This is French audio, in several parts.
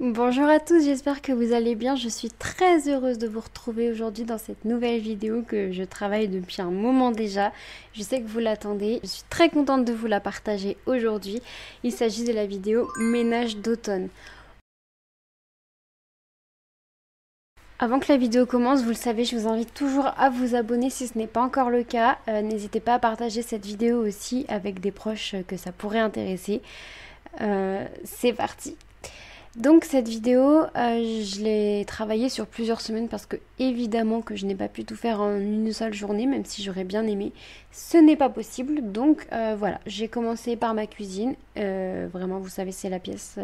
Bonjour à tous, j'espère que vous allez bien. Je suis très heureuse de vous retrouver aujourd'hui dans cette nouvelle vidéo que je travaille depuis un moment déjà. Je sais que vous l'attendez. Je suis très contente de vous la partager aujourd'hui. Il s'agit de la vidéo ménage d'automne. Avant que la vidéo commence, vous le savez, je vous invite toujours à vous abonner si ce n'est pas encore le cas. N'hésitez pas à partager cette vidéo aussi avec des proches que ça pourrait intéresser. C'est parti. Donc cette vidéo, je l'ai travaillée sur plusieurs semaines parce que évidemment que je n'ai pas pu tout faire en une seule journée, même si j'aurais bien aimé. Ce n'est pas possible, donc voilà, j'ai commencé par ma cuisine. Vraiment, vous savez, c'est la pièce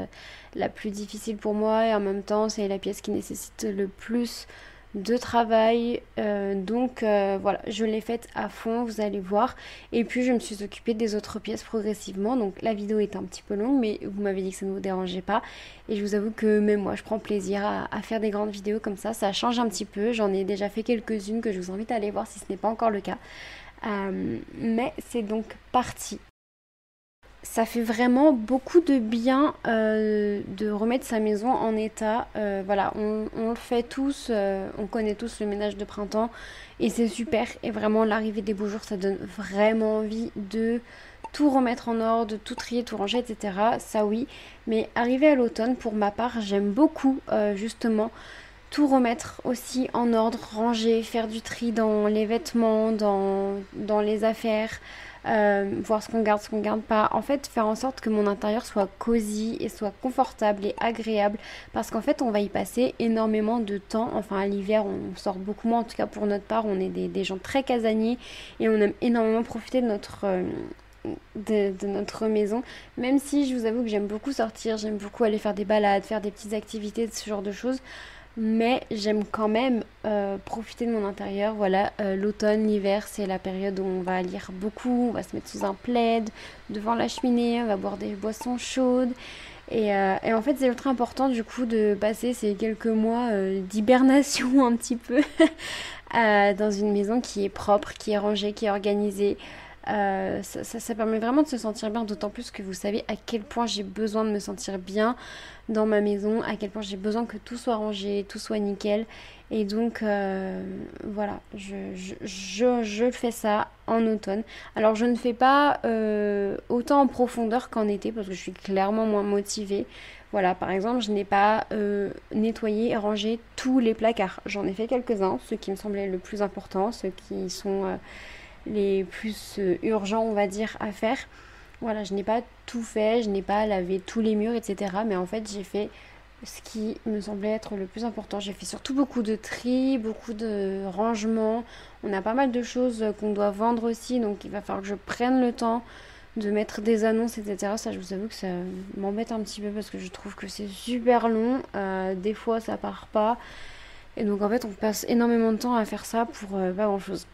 la plus difficile pour moi et en même temps, c'est la pièce qui nécessite le plus de travail. Donc voilà, je l'ai faite à fond, vous allez voir. Et puis je me suis occupée des autres pièces progressivement. Donc la vidéo est un petit peu longue, mais vous m'avez dit que ça ne vous dérangeait pas. Et je vous avoue que même moi, je prends plaisir à faire des grandes vidéos comme ça. Ça change un petit peu. J'en ai déjà fait quelques-unes que je vous invite à aller voir si ce n'est pas encore le cas. Mais c'est donc parti. Ça fait vraiment beaucoup de bien de remettre sa maison en état. Voilà, on le fait tous, on connaît tous le ménage de printemps et c'est super. Et vraiment, l'arrivée des beaux jours, ça donne vraiment envie de tout remettre en ordre, de tout trier, tout ranger, etc. Ça oui, mais arrivé à l'automne, pour ma part, j'aime beaucoup justement tout remettre aussi en ordre, ranger, faire du tri dans les vêtements, dans les affaires, voir ce qu'on garde pas. En fait, faire en sorte que mon intérieur soit cosy et soit confortable et agréable parce qu'en fait, on va y passer énormément de temps. Enfin, à l'hiver, on sort beaucoup moins. En tout cas, pour notre part, on est des gens très casaniers et on aime énormément profiter de de notre maison, même si je vous avoue que j'aime beaucoup sortir, j'aime beaucoup aller faire des balades, faire des petites activités, ce genre de choses. Mais j'aime quand même profiter de mon intérieur. Voilà, l'automne, l'hiver, c'est la période où on va lire beaucoup, on va se mettre sous un plaid, devant la cheminée, on va boire des boissons chaudes. Et en fait, c'est ultra important du coup de passer ces quelques mois d'hibernation un petit peu dans une maison qui est propre, qui est rangée, qui est organisée. Ça permet vraiment de se sentir bien, d'autant plus que vous savez à quel point j'ai besoin de me sentir bien dans ma maison, à quel point j'ai besoin que tout soit rangé, tout soit nickel. Et donc voilà, je fais ça en automne. Alors je ne fais pas autant en profondeur qu'en été parce que je suis clairement moins motivée. Voilà, par exemple, je n'ai pas nettoyé et rangé tous les placards. J'en ai fait quelques-uns, ceux qui me semblaient le plus important, ceux qui sont les plus urgents, on va dire, à faire. Voilà, je n'ai pas tout fait, je n'ai pas lavé tous les murs, etc. Mais en fait, j'ai fait ce qui me semblait être le plus important. J'ai fait surtout beaucoup de tri, beaucoup de rangement. On a pas mal de choses qu'on doit vendre aussi, donc il va falloir que je prenne le temps de mettre des annonces, etc. Ça, je vous avoue que ça m'embête un petit peu parce que je trouve que c'est super long. Des fois, ça part pas. Et donc, en fait, on passe énormément de temps à faire ça pour pas grand-chose.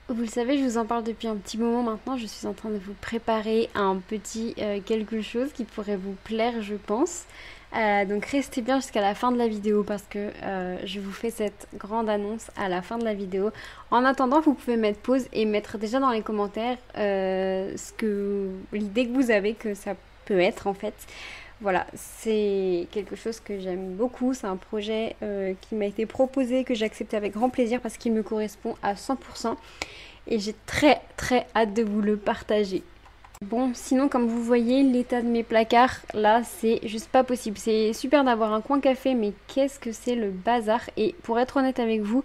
Vous le savez, je vous en parle depuis un petit moment maintenant. Je suis en train de vous préparer un petit quelque chose qui pourrait vous plaire, je pense. Donc restez bien jusqu'à la fin de la vidéo parce que je vous fais cette grande annonce à la fin de la vidéo. En attendant, vous pouvez mettre pause et mettre déjà dans les commentaires l'idée que vous avez que ça peut être en fait. Voilà, c'est quelque chose que j'aime beaucoup, c'est un projet qui m'a été proposé, que j'ai accepté avec grand plaisir parce qu'il me correspond à 100% et j'ai très très hâte de vous le partager. Bon, sinon comme vous voyez, l'état de mes placards, là, c'est juste pas possible. C'est super d'avoir un coin café, mais qu'est-ce que c'est le bazar? Et pour être honnête avec vous,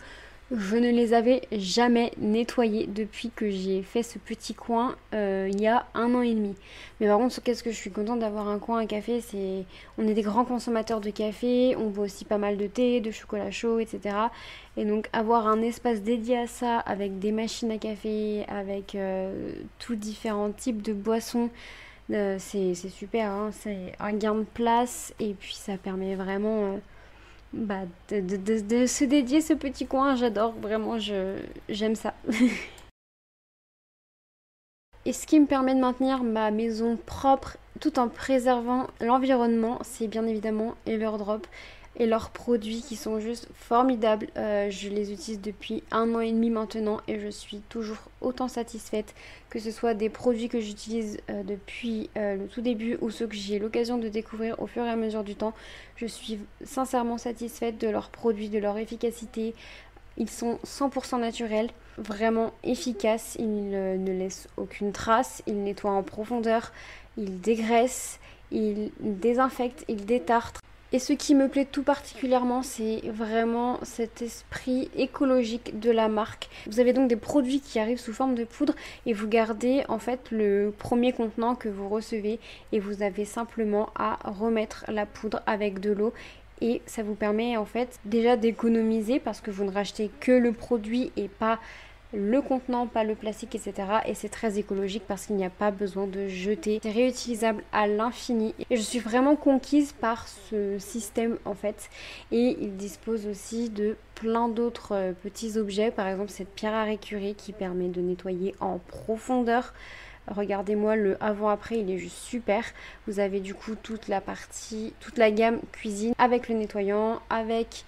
je ne les avais jamais nettoyés depuis que j'ai fait ce petit coin il y a 1 an et demi. Mais par contre, qu'est-ce que je suis contente d'avoir un coin à café, on est des grands consommateurs de café, on boit aussi pas mal de thé, de chocolat chaud, etc. Et donc avoir un espace dédié à ça, avec des machines à café, avec tous différents types de boissons, c'est super, hein. C'est un gain de place et puis ça permet vraiment de se dédier ce petit coin. J'adore, vraiment, j'aime ça. Et ce qui me permet de maintenir ma maison propre tout en préservant l'environnement, c'est bien évidemment Everdrop et leurs produits qui sont juste formidables. Je les utilise depuis 1 an et demi maintenant et je suis toujours autant satisfaite, que ce soit des produits que j'utilise depuis le tout début ou ceux que j'ai l'occasion de découvrir au fur et à mesure du temps. Je suis sincèrement satisfaite de leurs produits, de leur efficacité. Ils sont 100% naturels, vraiment efficaces, ils ne laissent aucune trace, ils nettoient en profondeur, ils dégraissent, ils désinfectent, ils détartrent. Et ce qui me plaît tout particulièrement, c'est vraiment cet esprit écologique de la marque. Vous avez donc des produits qui arrivent sous forme de poudre et vous gardez en fait le premier contenant que vous recevez et vous avez simplement à remettre la poudre avec de l'eau. Et ça vous permet en fait déjà d'économiser parce que vous ne rachetez que le produit et pas le contenant, pas le plastique, etc. Et c'est très écologique parce qu'il n'y a pas besoin de jeter. C'est réutilisable à l'infini. Et je suis vraiment conquise par ce système en fait. Et il dispose aussi de plein d'autres petits objets. Par exemple cette pierre à récurer qui permet de nettoyer en profondeur. Regardez-moi le avant-après, il est juste super. Vous avez du coup toute la gamme cuisine avec le nettoyant, avec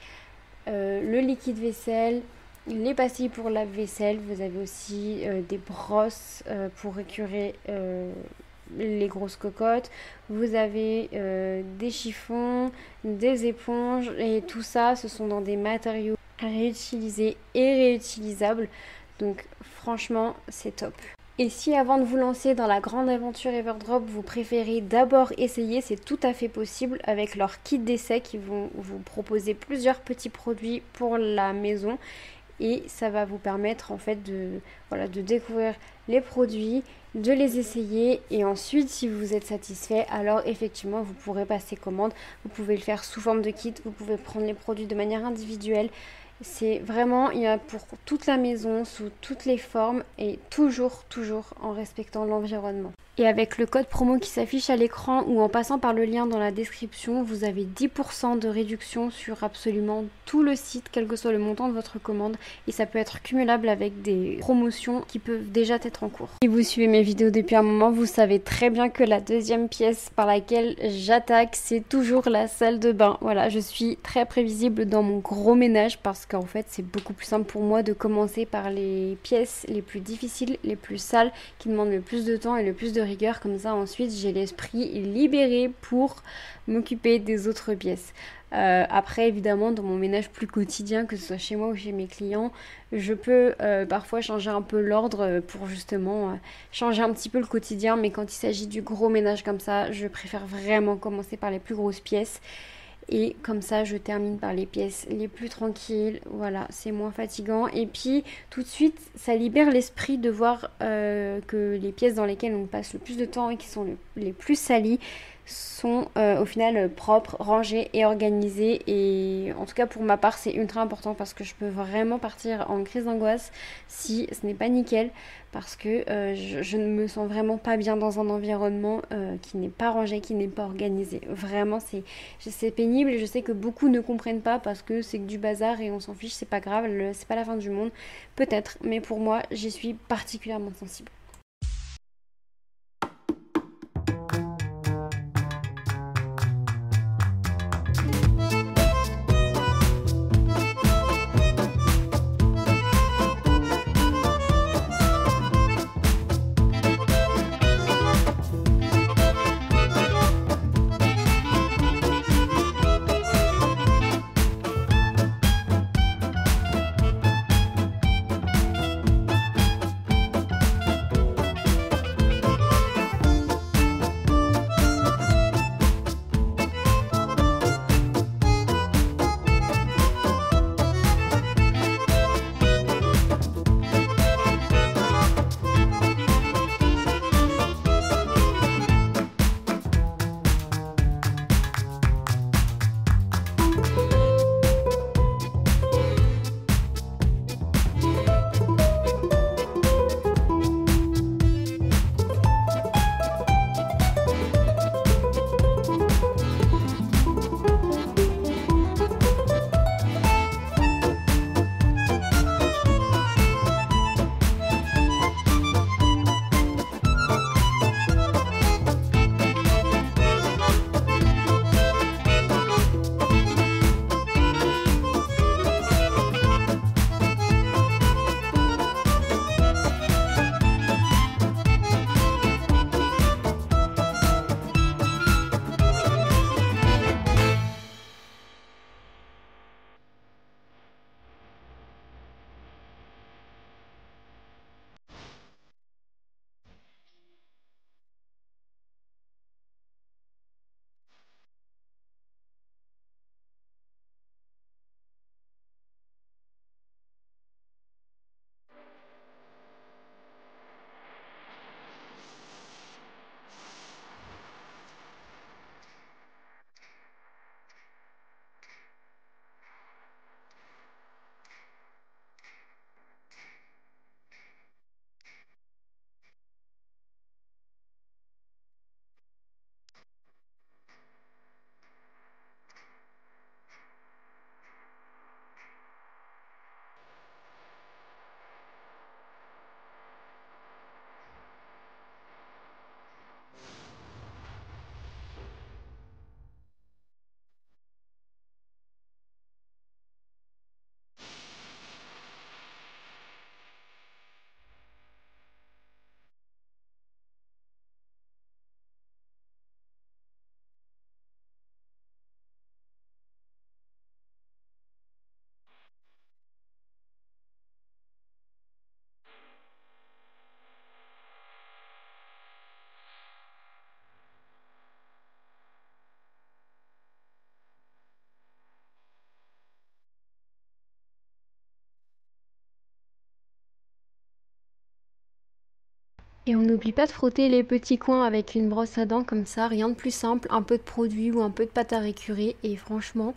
le liquide vaisselle, les pastilles pour lave-vaisselle. Vous avez aussi des brosses pour récurer les grosses cocottes. Vous avez des chiffons, des éponges et tout ça, ce sont dans des matériaux réutilisés et réutilisables. Donc franchement, c'est top. Et si avant de vous lancer dans la grande aventure Everdrop, vous préférez d'abord essayer, c'est tout à fait possible avec leur kit d'essai qui vont vous proposer plusieurs petits produits pour la maison. Et ça va vous permettre en fait de découvrir les produits, de les essayer et ensuite si vous êtes satisfait, alors effectivement vous pourrez passer commande. Vous pouvez le faire sous forme de kit, vous pouvez prendre les produits de manière individuelle. C'est vraiment, il y a pour toute la maison, sous toutes les formes et toujours en respectant l'environnement. Et avec le code promo qui s'affiche à l'écran ou en passant par le lien dans la description, vous avez 10% de réduction sur absolument tout le site, quel que soit le montant de votre commande. Et ça peut être cumulable avec des promotions qui peuvent déjà être en cours. Si vous suivez mes vidéos depuis un moment, vous savez très bien que la deuxième pièce par laquelle j'attaque, c'est toujours la salle de bain. Voilà, je suis très prévisible dans mon gros ménage parce qu'en fait, c'est beaucoup plus simple pour moi de commencer par les pièces les plus difficiles, les plus sales, qui demandent le plus de temps et le plus de rigueur. Comme ça, ensuite, j'ai l'esprit libéré pour m'occuper des autres pièces. Après, évidemment, dans mon ménage plus quotidien, que ce soit chez moi ou chez mes clients, je peux parfois changer un peu l'ordre pour justement changer un petit peu le quotidien. Mais quand il s'agit du gros ménage comme ça, je préfère vraiment commencer par les plus grosses pièces. Et comme ça, je termine par les pièces les plus tranquilles. Voilà, c'est moins fatigant. Et puis, tout de suite, ça libère l'esprit de voir que les pièces dans lesquelles on passe le plus de temps et qui sont les plus salies, sont au final propres, rangés et organisés. Et en tout cas pour ma part c'est ultra important parce que je peux vraiment partir en crise d'angoisse si ce n'est pas nickel, parce que je ne me sens vraiment pas bien dans un environnement qui n'est pas rangé, qui n'est pas organisé. Vraiment c'est pénible et je sais que beaucoup ne comprennent pas parce que c'est que du bazar et on s'en fiche, c'est pas grave, c'est pas la fin du monde, peut-être, mais pour moi j'y suis particulièrement sensible. Et on n'oublie pas de frotter les petits coins avec une brosse à dents comme ça, rien de plus simple, un peu de produit ou un peu de pâte à récurer et franchement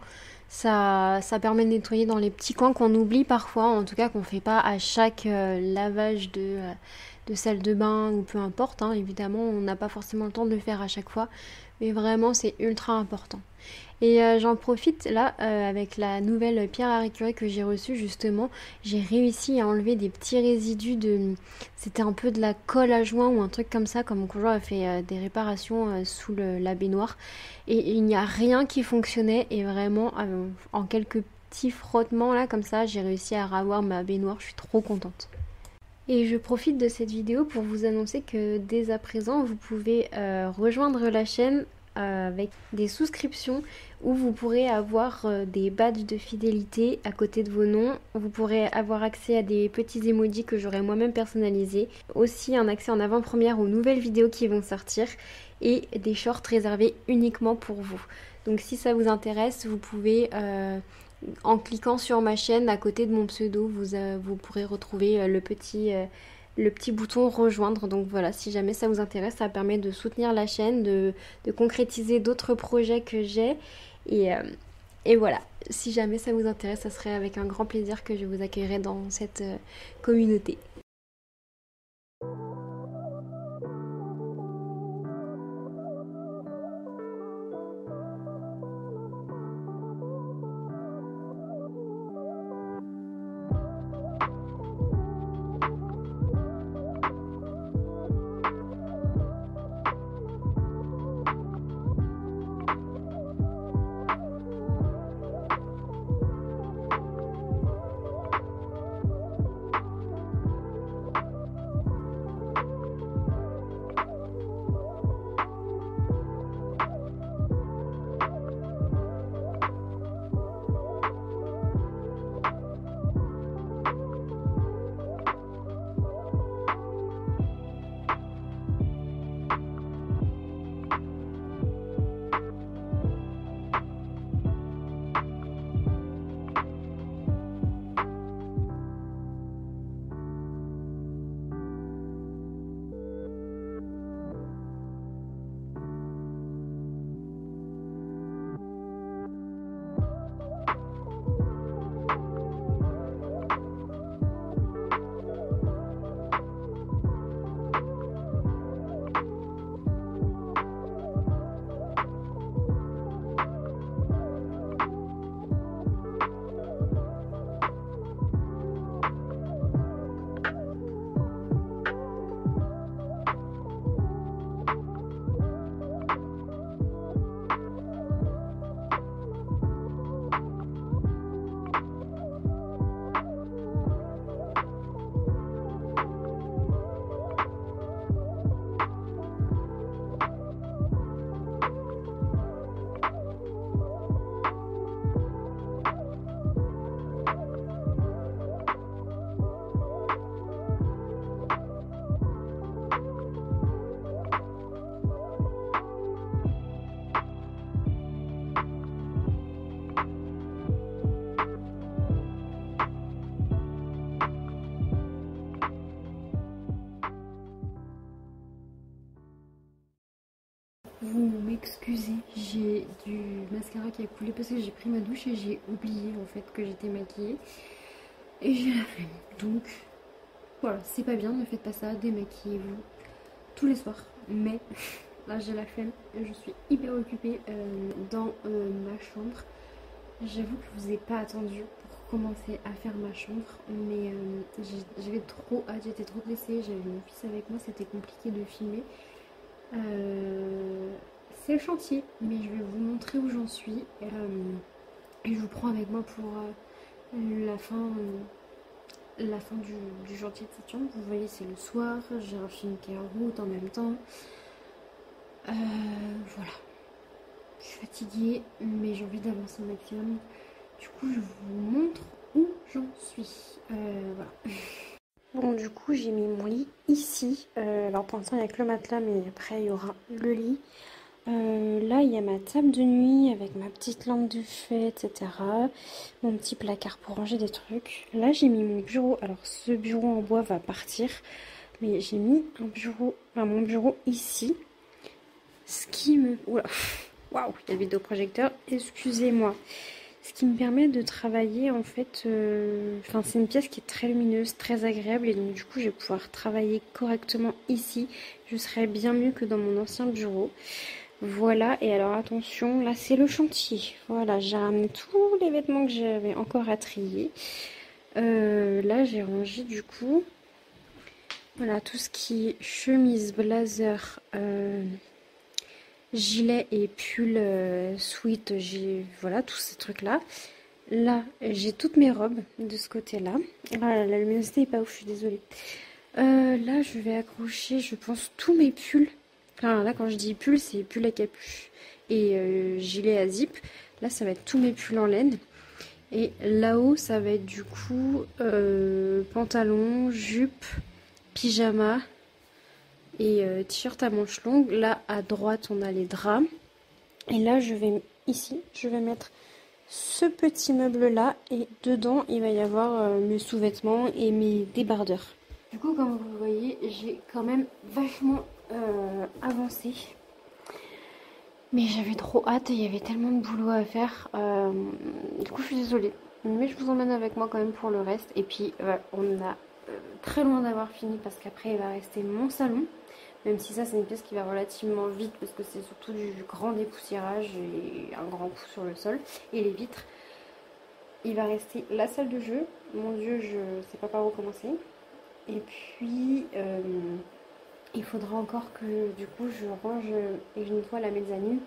ça permet de nettoyer dans les petits coins qu'on oublie parfois, en tout cas qu'on fait pas à chaque lavage de salle de bain ou peu importe, hein. Évidemment on n'a pas forcément le temps de le faire à chaque fois, mais vraiment c'est ultra important. Et j'en profite là avec la nouvelle pierre à récurer que j'ai reçue justement. J'ai réussi à enlever des petits résidus de... C'était un peu de la colle à joint ou un truc comme ça, comme mon conjoint a fait des réparations sous la baignoire. Et il n'y a rien qui fonctionnait et vraiment en quelques petits frottements là comme ça, j'ai réussi à ravoir ma baignoire. Je suis trop contente. Et je profite de cette vidéo pour vous annoncer que dès à présent, vous pouvez rejoindre la chaîne avec des souscriptions où vous pourrez avoir des badges de fidélité à côté de vos noms. Vous pourrez avoir accès à des petits emojis que j'aurai moi-même personnalisés. Aussi un accès en avant-première aux nouvelles vidéos qui vont sortir et des shorts réservés uniquement pour vous. Donc si ça vous intéresse, vous pouvez... en cliquant sur ma chaîne à côté de mon pseudo, vous pourrez retrouver le petit le petit bouton rejoindre. Donc voilà, si jamais ça vous intéresse, ça permet de soutenir la chaîne, de concrétiser d'autres projets que j'ai. Et voilà, si jamais ça vous intéresse, ça serait avec un grand plaisir que je vous accueillerai dans cette communauté. Vous m'excusez, j'ai du mascara qui a coulé parce que j'ai pris ma douche et j'ai oublié en fait que j'étais maquillée. Et j'ai la flemme. Donc voilà, c'est pas bien, ne faites pas ça, démaquillez-vous tous les soirs. Mais là j'ai la flemme, je suis hyper occupée dans ma chambre. J'avoue que je vous ai pas attendu pour commencer à faire ma chambre, mais j'avais trop hâte, j'étais trop pressée, j'avais mon fils avec moi, c'était compliqué de filmer. C'est le chantier, mais je vais vous montrer où j'en suis et je vous prends avec moi pour la fin du chantier de cette chambre. Vous voyez, c'est le soir, j'ai un film qui est en route en même temps. Voilà, je suis fatiguée, mais j'ai envie d'avancer au maximum. Du coup, je vous montre où j'en suis. Voilà. Bon, du coup, j'ai mis mon lit ici. Alors, pour l'instant, il n'y a que le matelas, mais après, il y aura le lit. Là, il y a ma table de nuit avec ma petite lampe de chevet, etc. Mon petit placard pour ranger des trucs. Là, j'ai mis mon bureau. Alors, ce bureau en bois va partir. Mais j'ai mis mon bureau ici. Ce qui me... Oula. Waouh, il y a le vidéoprojecteur. Excusez-moi. Ce qui me permet de travailler en fait, c'est une pièce qui est très lumineuse, très agréable et donc du coup je vais pouvoir travailler correctement ici. Je serai bien mieux que dans mon ancien bureau. Voilà, et alors attention, là c'est le chantier. Voilà, j'ai ramené tous les vêtements que j'avais encore à trier. Là j'ai rangé du coup, voilà, tout ce qui est chemise, blazer, gilet et pull sweat, voilà tous ces trucs là. Là j'ai toutes mes robes de ce côté là. Ah, la luminosité est pas ouf, je suis désolée. Là je vais accrocher je pense tous mes pulls. Enfin là quand je dis pull, c'est pull à capuche et gilet à zip. Là ça va être tous mes pulls en laine. Et là-haut ça va être du coup pantalon, jupe, pyjama et t-shirt à manches longues. Là à droite on a les draps. Et là je vais mettre ce petit meuble là et dedans il va y avoir mes sous-vêtements et mes débardeurs. Du coup, comme vous voyez, j'ai quand même vachement avancé. Mais j'avais trop hâte, il y avait tellement de boulot à faire. Du coup, je suis désolée. Mais je vous emmène avec moi quand même pour le reste. Et puis, on a très loin d'avoir fini parce qu'après, il va rester mon salon. Même si ça, c'est une pièce qui va relativement vite parce que c'est surtout du grand dépoussiérage et un grand coup sur le sol. Et les vitres. Il va rester la salle de jeu. Mon Dieu, je sais pas par où commencer. Et puis, il faudra encore que du coup je range et je nettoie la mezzanine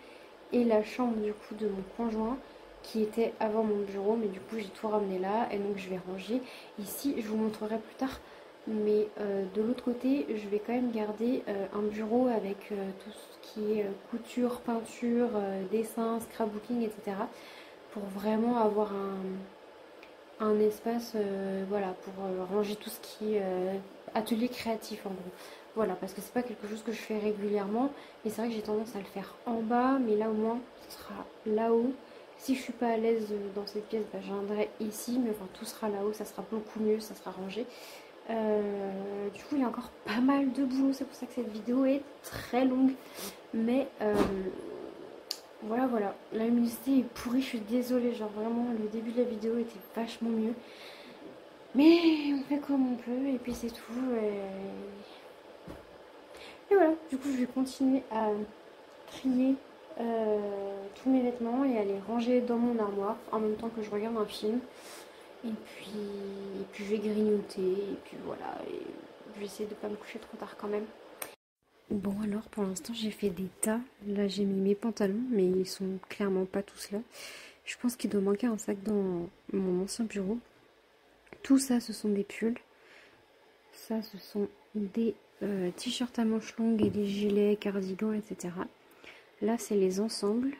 et la chambre du coup de mon conjoint qui était avant mon bureau, mais du coup j'ai tout ramené là et donc je vais ranger. Ici, je vous montrerai plus tard, mais de l'autre côté, je vais quand même garder un bureau avec tout ce qui est couture, peinture, dessin, scrapbooking, etc. pour vraiment avoir un espace voilà, pour ranger tout ce qui est atelier créatif en gros. Voilà, parce que c'est pas quelque chose que je fais régulièrement. Et c'est vrai que j'ai tendance à le faire en bas, mais là au moins, ce sera là-haut. Si je suis pas à l'aise dans cette pièce, bah, je viendrai ici, mais enfin tout sera là-haut, ça sera beaucoup mieux, ça sera rangé. Du coup, il y a encore pas mal de boulot, c'est pour ça que cette vidéo est très longue. Mais voilà, voilà. La luminosité est pourrie, je suis désolée, genre vraiment, le début de la vidéo était vachement mieux. Mais on fait comme on peut, et puis c'est tout. Et voilà, du coup je vais continuer à trier tous mes vêtements et à les ranger dans mon armoire en même temps que je regarde un film. Et puis je vais grignoter et puis voilà, et je vais essayer de ne pas me coucher trop tard quand même. Bon alors pour l'instant j'ai fait des tas, là j'ai mis mes pantalons mais ils sont clairement pas tous là. Je pense qu'il doit manquer un sac dans mon ancien bureau. Tout ça ce sont des pulls, ça ce sont des t-shirts à manches longues et des gilets, cardigans, etc. Là, c'est les ensembles.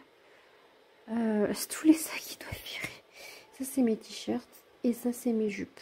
C'est tous les sacs qui doivent virer. Ça, c'est mes t-shirts et ça, c'est mes jupes.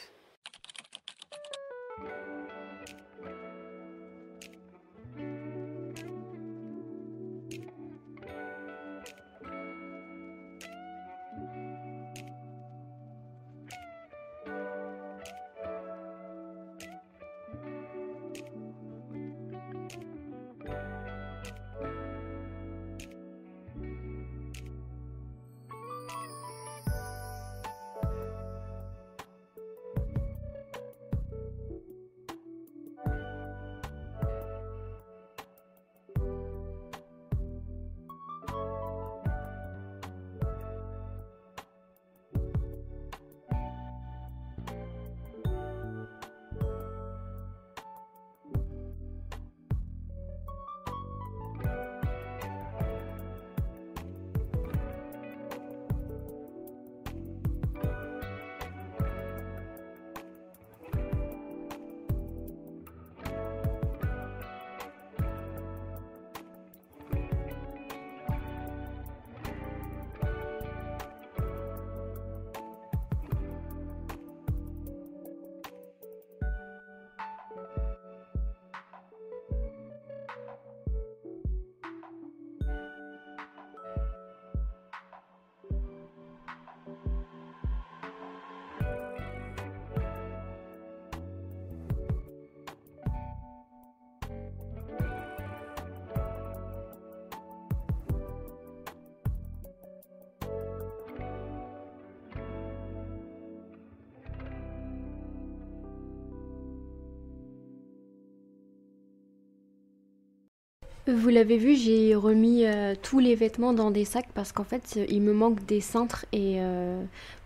Vous l'avez vu, j'ai remis tous les vêtements dans des sacs parce qu'en fait, il me manque des cintres et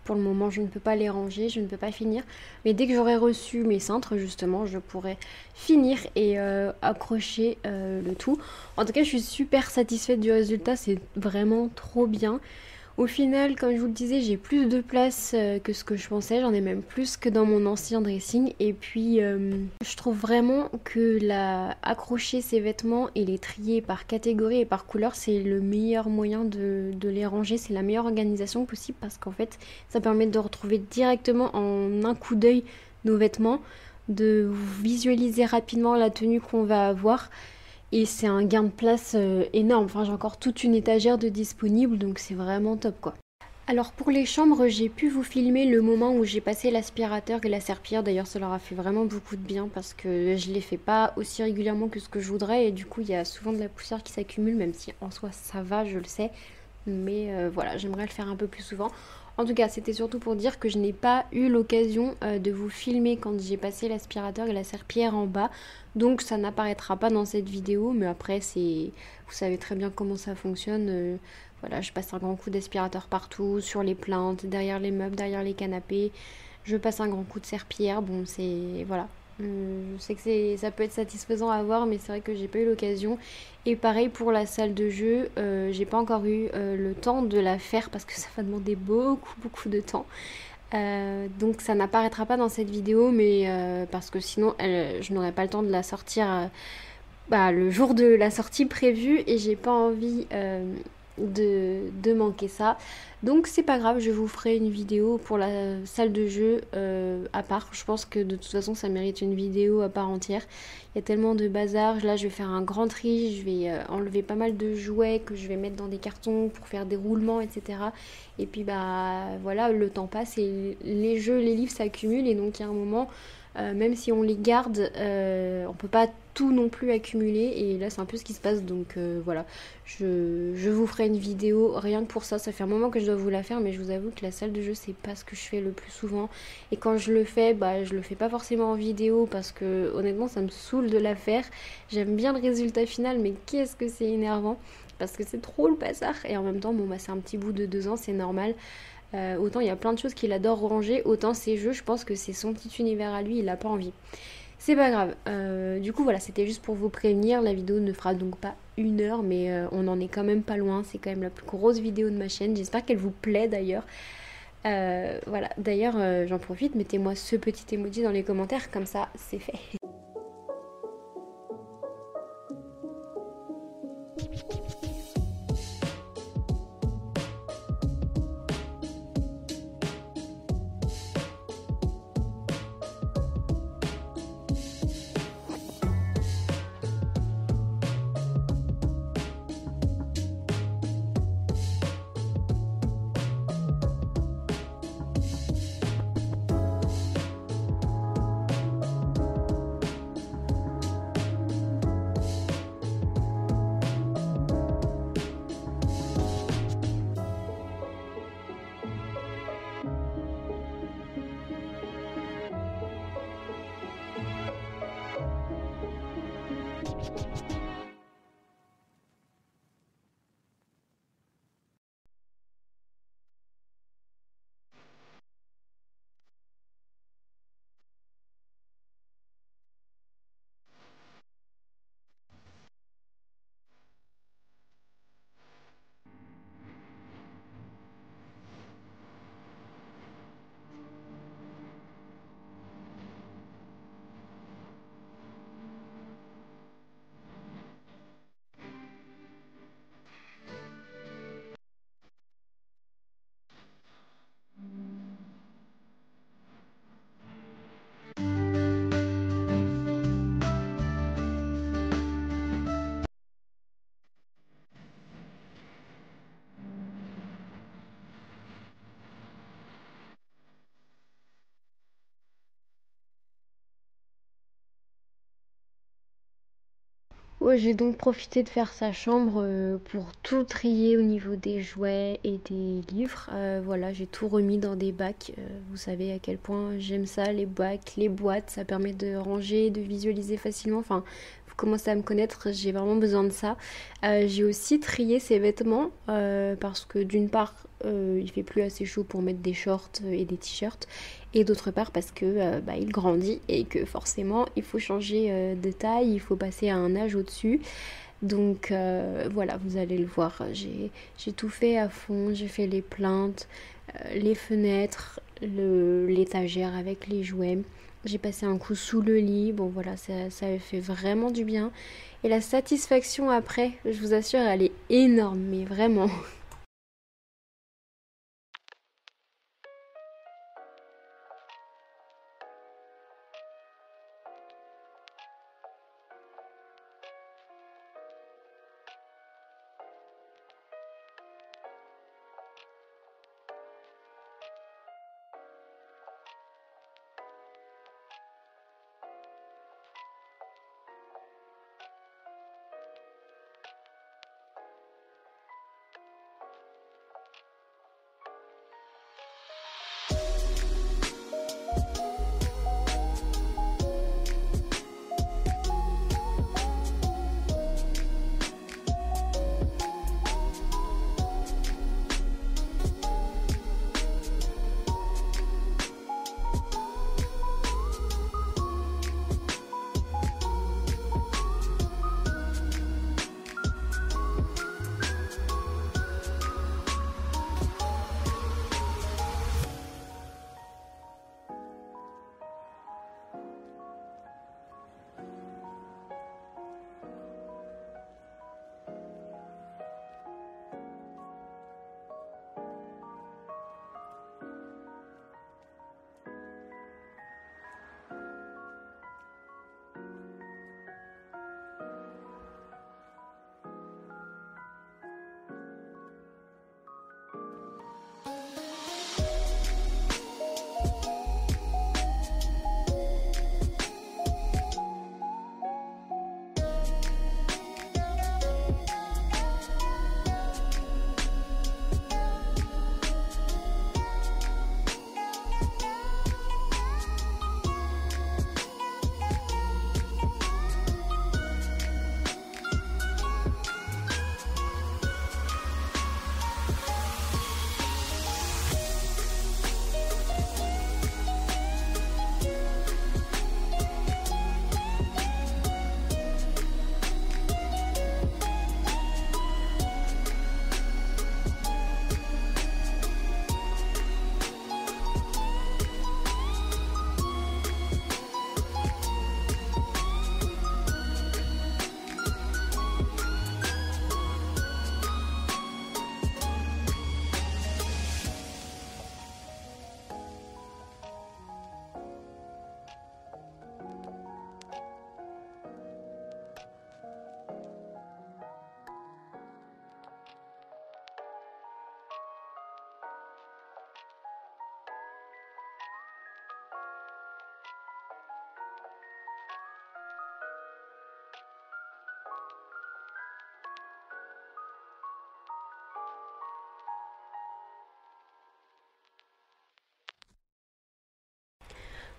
pour le moment, je ne peux pas les ranger, je ne peux pas finir. Mais dès que j'aurai reçu mes cintres, justement, je pourrai finir et accrocher le tout. En tout cas, je suis super satisfaite du résultat, c'est vraiment trop bien. Au final, comme je vous le disais, j'ai plus de place que ce que je pensais. J'en ai même plus que dans mon ancien dressing. Et puis, je trouve vraiment que accrocher ses vêtements et les trier par catégorie et par couleur, c'est le meilleur moyen de les ranger. C'est la meilleure organisation possible parce qu'en fait, ça permet de retrouver directement en un coup d'œil nos vêtements, de visualiser rapidement la tenue qu'on va avoir. Et c'est un gain de place énorme. Enfin, j'ai encore toute une étagère de disponible, donc c'est vraiment top quoi. Alors pour les chambres, j'ai pu vous filmer le moment où j'ai passé l'aspirateur et la serpillière. D'ailleurs, ça leur a fait vraiment beaucoup de bien parce que je les fais pas aussi régulièrement que ce que je voudrais et du coup, il y a souvent de la poussière qui s'accumule, même si en soi ça va, je le sais. Mais voilà, j'aimerais le faire un peu plus souvent. En tout cas, c'était surtout pour dire que je n'ai pas eu l'occasion de vous filmer quand j'ai passé l'aspirateur et la serpillière en bas. Donc ça n'apparaîtra pas dans cette vidéo, mais après c'est, vous savez très bien comment ça fonctionne. Voilà, je passe un grand coup d'aspirateur partout, sur les plaintes, derrière les meubles, derrière les canapés. Je passe un grand coup de serpillière. Bon, c'est voilà. Je sais que ça peut être satisfaisant à voir, mais c'est vrai que j'ai pas eu l'occasion. Et pareil pour la salle de jeu, j'ai pas encore eu le temps de la faire parce que ça va demander beaucoup de temps. Donc ça n'apparaîtra pas dans cette vidéo, mais parce que sinon je n'aurais pas le temps de la sortir le jour de la sortie prévue et j'ai pas envie de manquer ça. Donc c'est pas grave, je vous ferai une vidéo pour la salle de jeu à part. Je pense que de toute façon ça mérite une vidéo à part entière. Il y a tellement de bazar. Là je vais faire un grand tri, je vais enlever pas mal de jouets que je vais mettre dans des cartons pour faire des roulements, etc. Et puis bah voilà, le temps passe et les jeux, les livres s'accumulent et donc il y a un moment même si on les garde, on peut pas tout non plus accumuler et là c'est un peu ce qui se passe donc voilà, je vous ferai une vidéo rien que pour ça. Ça fait un moment que je dois vous la faire mais je vous avoue que la salle de jeu c'est pas ce que je fais le plus souvent et quand je le fais je le fais pas forcément en vidéo parce que honnêtement ça me saoule de la faire. J'aime bien le résultat final mais qu'est-ce que c'est énervant parce que c'est trop le bazar et en même temps bon bah c'est un petit bout de 2 ans, c'est normal. Autant il y a plein de choses qu'il adore ranger, autant ces jeux, je pense que c'est son petit univers à lui, il a pas envie. C'est pas grave. Du coup, voilà, c'était juste pour vous prévenir. La vidéo ne fera donc pas 1 heure, mais on en est quand même pas loin. C'est quand même la plus grosse vidéo de ma chaîne. J'espère qu'elle vous plaît d'ailleurs. Voilà, d'ailleurs, j'en profite, mettez-moi ce petit emoji dans les commentaires, comme ça, c'est fait. Ouais, j'ai donc profité de faire sa chambre pour tout trier au niveau des jouets et des livres. Voilà, j'ai tout remis dans des bacs. Vous savez à quel point j'aime ça, les bacs, les boîtes. Ça permet de ranger, de visualiser facilement. Enfin, vous commencez à me connaître, j'ai vraiment besoin de ça. J'ai aussi trié ses vêtements parce que d'une part, il fait plus assez chaud pour mettre des shorts et des t-shirts. Et d'autre part parce que il grandit et que forcément il faut changer de taille, il faut passer à un âge au-dessus. Donc voilà, vous allez le voir, j'ai tout fait à fond, j'ai fait les plaintes, les fenêtres, l'étagère avec les jouets. J'ai passé un coup sous le lit, bon voilà, ça fait vraiment du bien. Et la satisfaction après, je vous assure, elle est énorme, mais vraiment.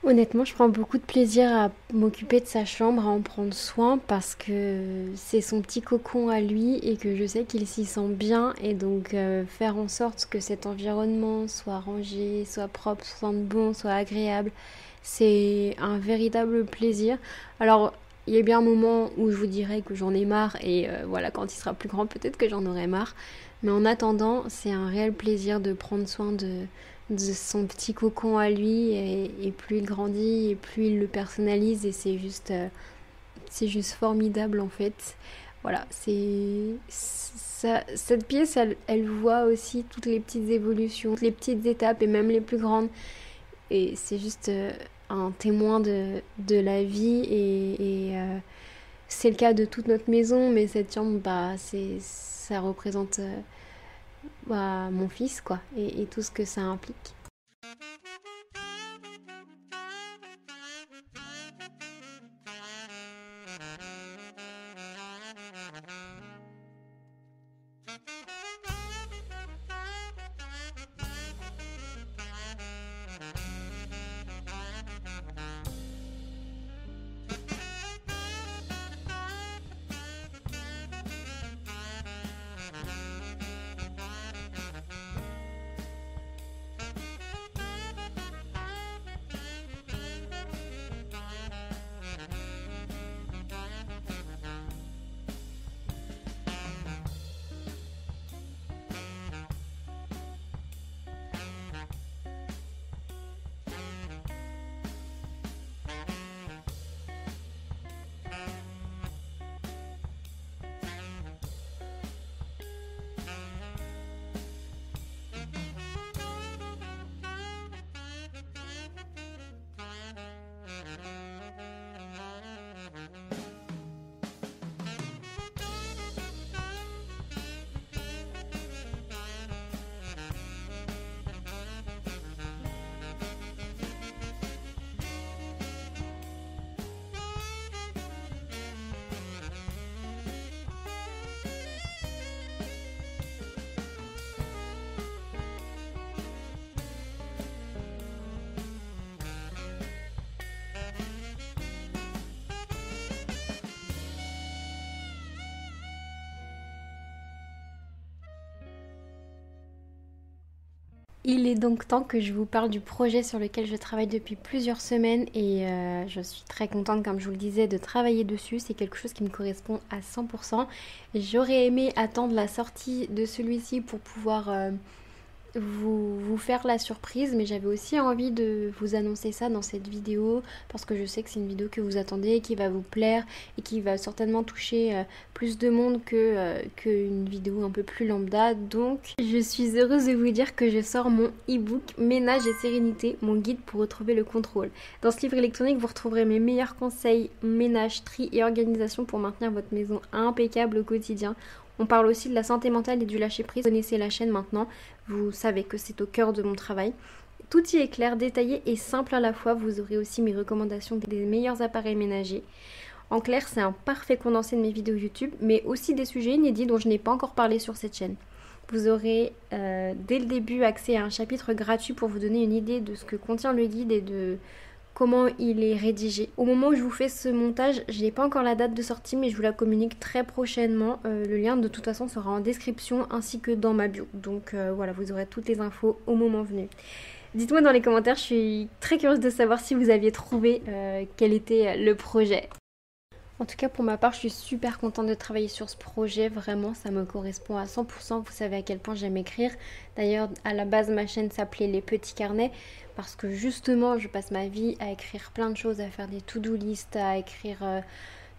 Honnêtement, je prends beaucoup de plaisir à m'occuper de sa chambre, à en prendre soin parce que c'est son petit cocon à lui et que je sais qu'il s'y sent bien et donc faire en sorte que cet environnement soit rangé, soit propre, soit bon, soit agréable, c'est un véritable plaisir. Alors, il y a bien un moment où je vous dirais que j'en ai marre et voilà, quand il sera plus grand, peut-être que j'en aurai marre. Mais en attendant, c'est un réel plaisir de prendre soin de son petit cocon à lui et plus il grandit et plus il le personnalise et c'est juste formidable en fait. Voilà, cette pièce elle voit aussi toutes les petites évolutions, toutes les petites étapes et même les plus grandes et c'est juste un témoin de la vie et c'est le cas de toute notre maison mais cette chambre ça représente mon fils quoi et tout ce que ça implique. Il est donc temps que je vous parle du projet sur lequel je travaille depuis plusieurs semaines et je suis très contente, comme je vous le disais, de travailler dessus. C'est quelque chose qui me correspond à 100%. J'aurais aimé attendre la sortie de celui-ci pour pouvoir vous faire la surprise, mais j'avais aussi envie de vous annoncer ça dans cette vidéo parce que je sais que c'est une vidéo que vous attendez, qui va vous plaire et qui va certainement toucher plus de monde qu'une vidéo un peu plus lambda. Donc je suis heureuse de vous dire que je sors mon e-book Ménage et Sérénité, mon guide pour retrouver le contrôle. Dans ce livre électronique, vous retrouverez mes meilleurs conseils ménage, tri et organisation pour maintenir votre maison impeccable au quotidien. On parle aussi de la santé mentale et du lâcher-prise. Vous connaissez la chaîne maintenant, vous savez que c'est au cœur de mon travail. Tout y est clair, détaillé et simple à la fois. Vous aurez aussi mes recommandations des meilleurs appareils ménagers. En clair, c'est un parfait condensé de mes vidéos YouTube, mais aussi des sujets inédits dont je n'ai pas encore parlé sur cette chaîne. Vous aurez dès le début accès à un chapitre gratuit pour vous donner une idée de ce que contient le guide et de comment il est rédigé. Au moment où je vous fais ce montage, je n'ai pas encore la date de sortie mais je vous la communique très prochainement. Le lien de toute façon sera en description ainsi que dans ma bio. Donc voilà, vous aurez toutes les infos au moment venu. Dites-moi dans les commentaires, je suis très curieuse de savoir si vous aviez trouvé quel était le projet. En tout cas, pour ma part, je suis super contente de travailler sur ce projet. Vraiment, ça me correspond à 100%. Vous savez à quel point j'aime écrire. D'ailleurs, à la base, ma chaîne s'appelait Les Petits Carnets parce que justement, je passe ma vie à écrire plein de choses, à faire des to-do list, à écrire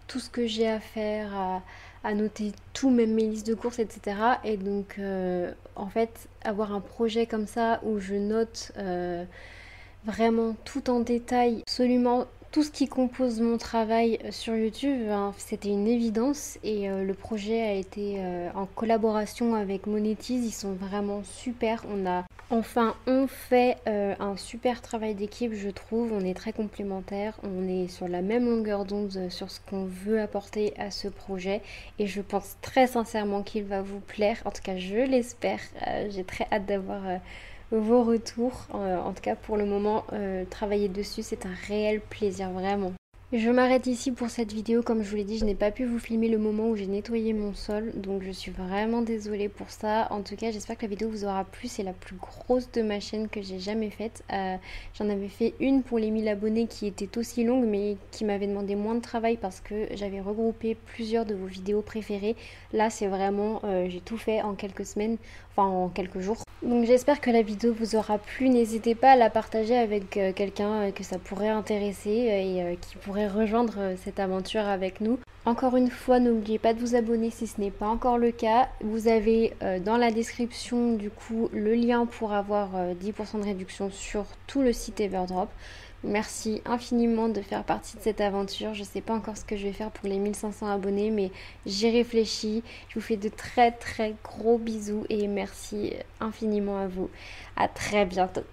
tout ce que j'ai à faire, à noter tout, même mes listes de courses, etc. Et donc, en fait, avoir un projet comme ça où je note vraiment tout en détail, absolument tout ce qui compose mon travail sur YouTube, hein, c'était une évidence et le projet a été en collaboration avec Monetize, ils sont vraiment super. On fait un super travail d'équipe, je trouve. On est très complémentaires, on est sur la même longueur d'onde sur ce qu'on veut apporter à ce projet et je pense très sincèrement qu'il va vous plaire. En tout cas, je l'espère. J'ai très hâte d'avoir vos retours. En tout cas pour le moment, travailler dessus c'est un réel plaisir vraiment. Je m'arrête ici pour cette vidéo, comme je vous l'ai dit, je n'ai pas pu vous filmer le moment où j'ai nettoyé mon sol, donc je suis vraiment désolée pour ça. En tout cas, j'espère que la vidéo vous aura plu, c'est la plus grosse de ma chaîne que j'ai jamais faite. J'en avais fait une pour les 1000 abonnés qui était aussi longue, mais qui m'avait demandé moins de travail parce que j'avais regroupé plusieurs de vos vidéos préférées. Là, c'est vraiment, j'ai tout fait en quelques semaines, enfin en quelques jours. Donc j'espère que la vidéo vous aura plu, n'hésitez pas à la partager avec quelqu'un que ça pourrait intéresser et qui pourrait rejoindre cette aventure avec nous. Encore une fois, n'oubliez pas de vous abonner si ce n'est pas encore le cas. Vous avez dans la description du coup le lien pour avoir 10% de réduction sur tout le site Everdrop. Merci infiniment de faire partie de cette aventure. Je ne sais pas encore ce que je vais faire pour les 1500 abonnés, mais j'y réfléchis. Je vous fais de très très gros bisous et merci infiniment à vous. À très bientôt.